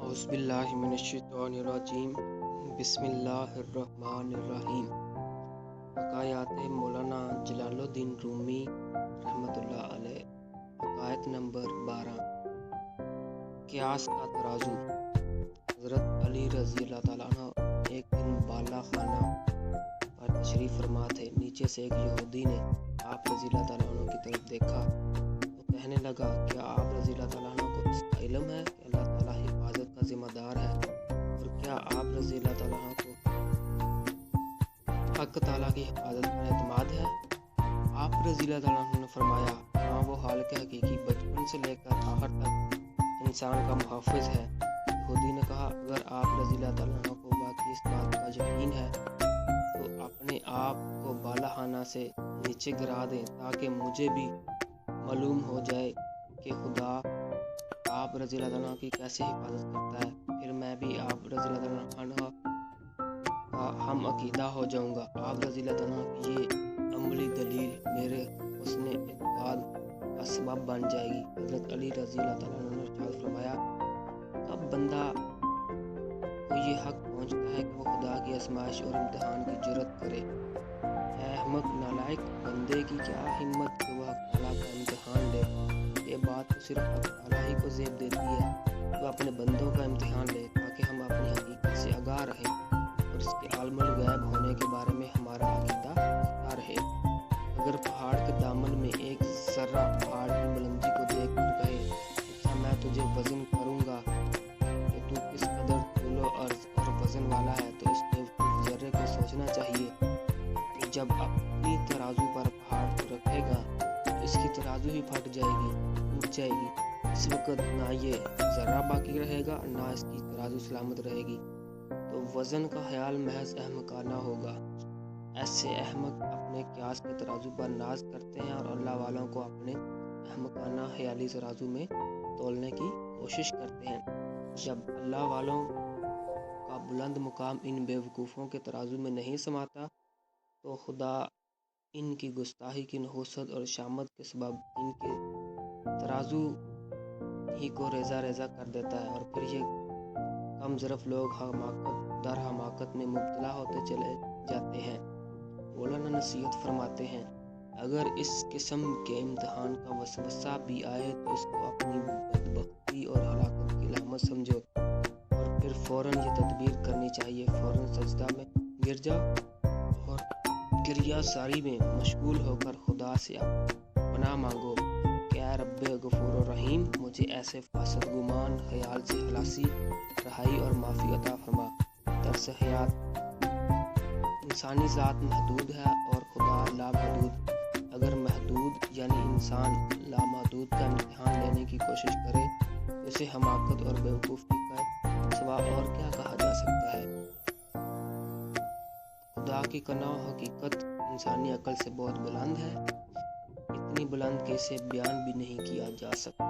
औज़ुबिल्लाहिमिनश्शैतानिर्रजीम बिस्मिल्लाहिर्रहमानिर्रहीम। हकायात मौलाना जलालुद्दीन रूमी रहमतुल्लाह अलैह। हकायत नंबर 12। क़ियास का तराजू। हज़रत अली रज़ी अल्लाह ताला अन्हु एक दिन बाला खाना पर तशरीफ़ फरमा थे। नीचे से एक यहूदी ने आप रज़ी अल्लाह ताला अन्हु की तरफ देखा तो कहने लगा, क्या आप रज़ी अल्लाह ताला अन्हु को इसका इल्म है कि अल्लाह ताला हिफाजत का ज़िम्मेदार है, और क्या आप रज़ी अल्लाह ताला अन्हु को हक़ ताला की हिफाजत पर एतमाद है? आप रज़ी अल्लाह ताला अन्हु ने फरमाया, हाँ, वो हाल के हकीकी बचपन से लेकर आखिर तक इंसान का मुहाफ़िज़ है। यहूदी ने कहा, अगर आप रज़ी अल्लाह ताला अन्हु को बाकी इस बात का यकीन है तो अपने आप को बालाखाना से नीचे गिरा दें, ताकि मुझे भी मालूम हो जाए कि खुदा आप रज़ी अल्लाह ताला की कैसे हिफाजत करता है। फिर मैं भी आप रज़ी अल्लाह ताला का हम अकीदा हो जाऊँगा। आप रज़ी अल्लाह ताला की ये अमली दलील मेरे हुस्ने इत्क़ाद का सबब बन जाएगी। हज़रत अली रज़ी अल्लाह ताला ने इरशाद फरमाया, अब बंदा को ये हक़ पहुँचता है कि वो खुदा की आज़माइश और इम्तिहान की जुर्रत करे। ऐ अहमक नालायक बंदे की क्या हिम्मत कि वह हक़ ताला का इम्तिहान ले। ये बात तो सिर्फ हक़ ताला ही को ज़ेब देती है। वो अपने बंदों का इम्तिहान ले ताकि हम अपनी हकीकत से आगाह रहें और इसके आलमुल गैब होने के बारे में हमारा अक़ीदा पुख्ता रहे। अगर पहाड़ के दामन में एक ज़र्रा पहाड़ की बुलंदी को देख कर कहे, अच्छा मैं तुझे वज़न करूँगा कि तू किस कदर तूलो अर्ज़ और वज़न वाला है, तो इस बेवकूफ़ ज़र्रे को सोचना चाहिए कि जब अपनी तराजू पर पहाड़ को रखेगा तो इसकी तराजू ही फट जाएगी, टूट जाएगी। इस वक्त ना ये ज़र्रा बाकी रहेगा और ना इसकी तराजू सलामत रहेगी। तो वज़न का ख्याल महज अहमकाना होगा। ऐसे अहमक अपने क़ियास के तराजू पर नाज करते हैं और अल्लाह वालों को अपने अहमकाना ख्याली तराजू में तोलने की कोशिश करते हैं। जब अल्लाह वालों का बुलंद मुकाम इन बेवकूफ़ों के तराजू में नहीं समाता तो खुदा इनकी गुस्ताखी की नहुसत और शामत के सबब इनके तराजू ही को रेज़ा रेज़ा कर देता है, और फिर ये कम ज़रफ़ लोग हमाकत में मुब्तला होते चले जाते हैं। मौलाना नसीहत फरमाते हैं, अगर इस किस्म के इम्तिहान का वसवसा भी आए तो इसको अपनी बदबख्ती और हलाकत की अलामत समझो, और फिर फ़ौरन ये तदबीर करनी चाहिए, फ़ौरन सजदा में गिर जाओ और गिरिया सारी में मशगूल होकर खुदा से पनाह मांगो कि ऐ रब्बे गफूर रहीम, मुझे ऐसे फासद गुमान ख्याल से खलासी, रहाई और माफ़ी अता फरमा। दर्स हयात। इंसानी ज़ात महदूद है और खुदा लामहदूद। अगर महदूद यानी इंसान लामहदूद का इम्तिहान लेने की कोशिश करे तो इसे हमाकत और बेवकूफ़ी का सिवा और क्या कहा जा सकता है। खुदा की कना हकीकत इंसानी अकल से बहुत बुलंद है, इतनी बुलंद कि इसे बयान भी नहीं किया जा सकता।